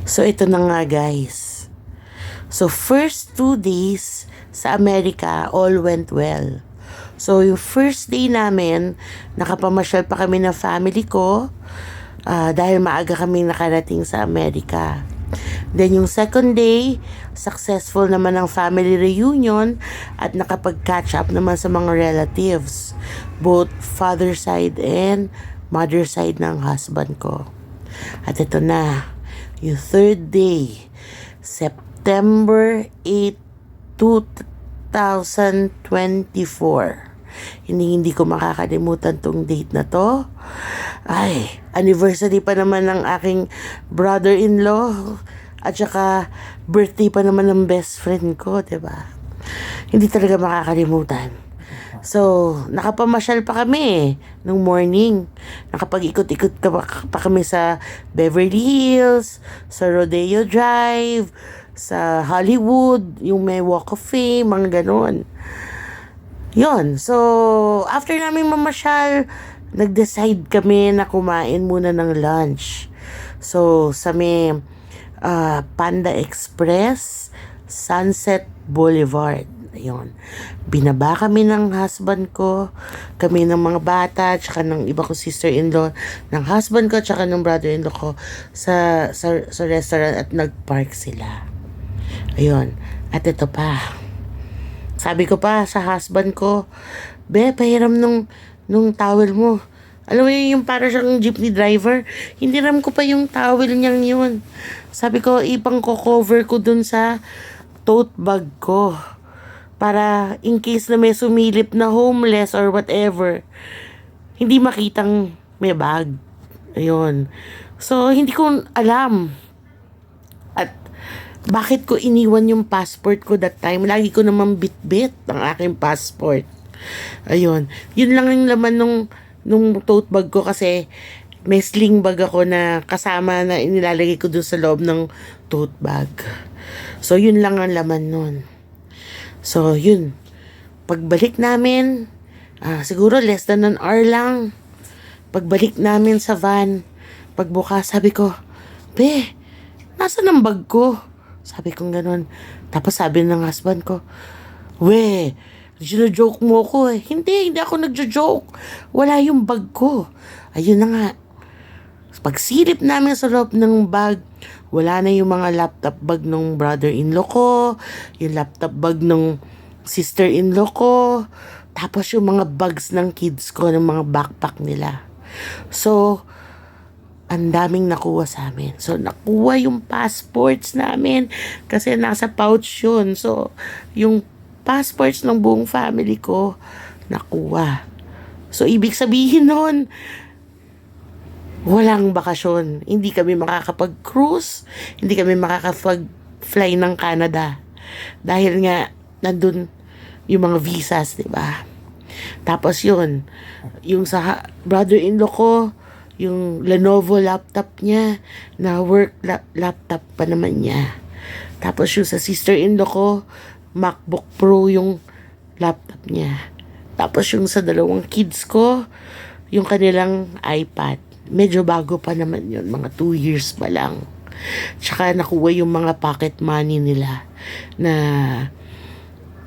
So, ito na nga guys. So, first 2 days sa Amerika, all went well. So, yung first day namin, nakapamasyal pa kami ng family ko dahil maaga kami nakarating sa Amerika. Then, yung second day, successful naman ang family reunion at nakapag-catch up naman sa mga relatives. Both father side and mother side ng husband ko. At ito na, yung third day, September 8, 2024. Hindi ko makakalimutan tong date na to. Ay, anniversary pa naman ng aking brother-in-law at saka birthday pa naman ng best friend ko, 'di ba? Hindi talaga makakalimutan. So, nakapamasyal pa kami nung morning. Nakapag-ikot-ikot pa kami sa Beverly Hills, sa Rodeo Drive, sa Hollywood, yung may Walk of Fame, mga ganon. Yon. So, after namin mamasyal, nag-decide kami na kumain muna ng lunch. So, sa may Panda Express, Sunset Boulevard. Ayun. Binaba kami ng husband ko, kami ng mga bata, tsaka ng iba ko sister-in-law, ng husband ko, tsaka ng brother-in-law ko sa restaurant at nag-park sila. Ayun. At ito pa. Sabi ko pa sa husband ko, "Be, pahiram nung towel mo." Alam mo yung para siyang jeepney driver, hindi ram ko pa yung towel niyang yun. Sabi ko, ipang ko-cover ko dun sa tote bag ko. Para in case na may sumilip na homeless or whatever, hindi makitang may bag. Ayun. So, hindi ko alam. At bakit ko iniwan yung passport ko that time? Lagi ko naman bit-bit ang aking passport. Ayun. Yun lang yung laman nung tote bag ko kasi may sling bag ako na kasama na inilalagay ko doon sa loob ng tote bag. So, yun lang ang laman nun. So, yun. Pagbalik namin, siguro less than an hour lang. Pagbalik namin sa van, pagbukas, sabi ko, "Be, nasaan ang bag ko?" Sabi kong ganun. Tapos sabi ng husband ko, "We, joke mo ko eh." Hindi ako nagjo-joke. Wala yung bag ko. Ayun na nga. Pagsilip namin sa loob ng bag, wala na yung mga laptop bag ng brother-in-law ko, yung laptop bag ng sister-in-law ko, tapos yung mga bags ng kids ko, ng mga backpack nila. So, ang daming nakuha sa amin. So, nakuha yung passports namin kasi nasa pouch yun. So, yung passports ng buong family ko, nakuha. So, ibig sabihin nun, walang bakasyon. Hindi kami makakapag-cruise. Hindi kami makakapag-fly ng Canada. Dahil nga, nandun yung mga visas, di ba? Tapos yun, yung sa brother-in-law ko, yung Lenovo laptop niya, na work laptop pa naman niya. Tapos yung sa sister-in-law ko, MacBook Pro yung laptop niya. Tapos yung sa dalawang kids ko, yung kanilang iPad. Medyo bago pa naman yun, mga 2 years pa lang. Tsaka nakuha yung mga pocket money nila na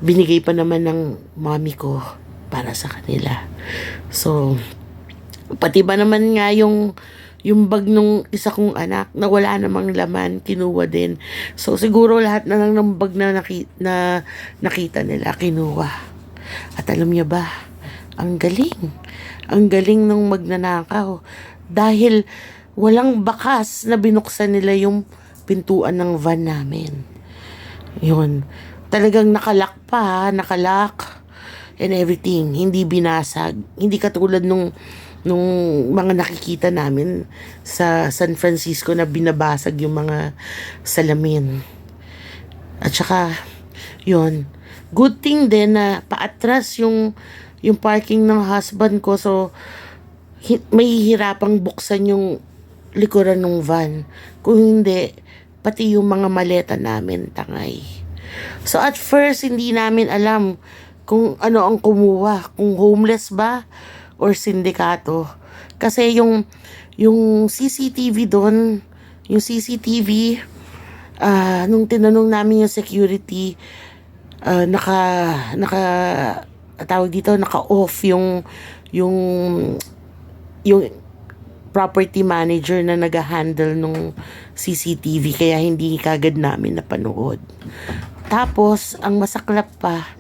binigay pa naman ng mommy ko para sa kanila. So, pati ba naman nga yung bag nung isa kong anak na wala namang laman, kinuha din. So, siguro lahat na lang ng bag na nakita nila, kinuha. At alam niyo ba, ang galing. Ang galing ng magnanakaw. Dahil walang bakas na binuksan nila yung pintuan ng van namin. Yun. Talagang nakalak pa, nakalak and everything. Hindi binasag. Hindi katulad nung mga nakikita namin sa San Francisco na binabasag yung mga salamin. At saka, yun. Good thing din na paatras yung parking ng husband ko. So, may hirapang buksan yung likuran ng van. Kung hindi, pati yung mga maleta namin tangay. So at first, hindi namin alam kung ano ang kumuha. Kung homeless ba or sindikato. Kasi yung CCTV doon, yung CCTV, nung tinanong namin yung security, naka tawag dito, naka-off yung yung property manager na nag-handle nung CCTV, kaya hindi kagad namin napanood. Tapos ang masaklap pa,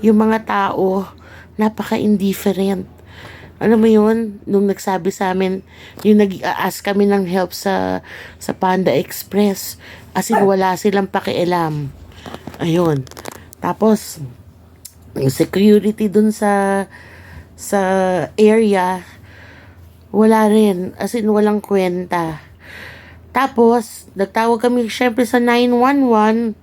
yung mga tao napaka-indifferent. Alam mo yun, nung nagsabi sa amin, yung nag-ask kami ng help sa Panda Express, as in wala silang pakialam. Ayun. Tapos yung security dun sa area, wala rin, as in walang kwenta. Tapos nagtawag kami syempre sa 911.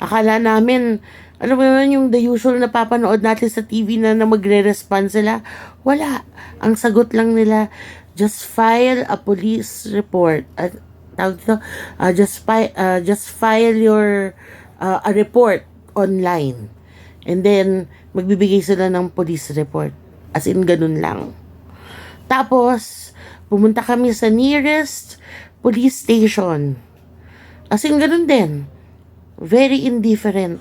Akala namin, ano ba yun, yung the usual na papanood natin sa TV na magre-respond sila. Wala. Ang sagot lang nila, just file a police report. Tawag dito, just file your a report online. And then magbibigay sila ng police report. As in ganun lang. Tapos pumunta kami sa nearest police station. As in ganun din. Very indifferent.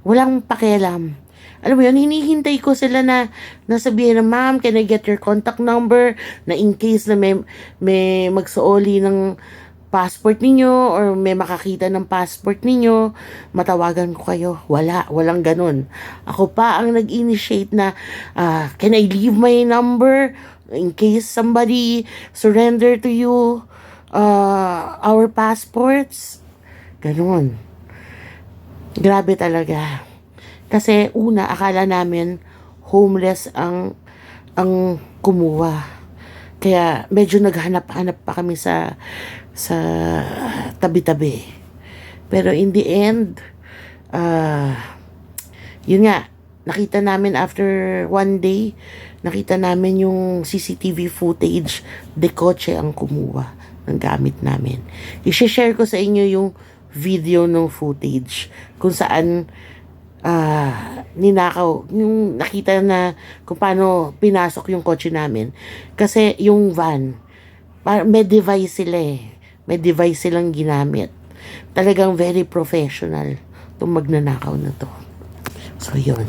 Walang pakialam. Alam mo yun, hinihintay ko sila na nasabihin na, ma'am, can I get your contact number? Na in case na may magsuoli ng passport ninyo or may makakita ng passport ninyo, matawagan ko kayo. Walang ganun. Ako pa ang nag-initiate na, can I leave my number in case somebody surrender to you our passports? Ganun. Grabe talaga. Kasi una, akala namin homeless ang kumuha. Kaya medyo naghanap-hanap pa kami sa tabi-tabi. Pero in the end, yun nga, nakita namin after one day, nakita namin yung CCTV footage, de kotse ang kumuha ng gamit namin. I-share ko sa inyo yung video ng footage kung saan ninakaw, yung nakita na kung paano pinasok yung kotse namin. Kasi yung van, may device sila eh. May device silang ginamit. Talagang very professional itong magnanakaw na to. So, yun.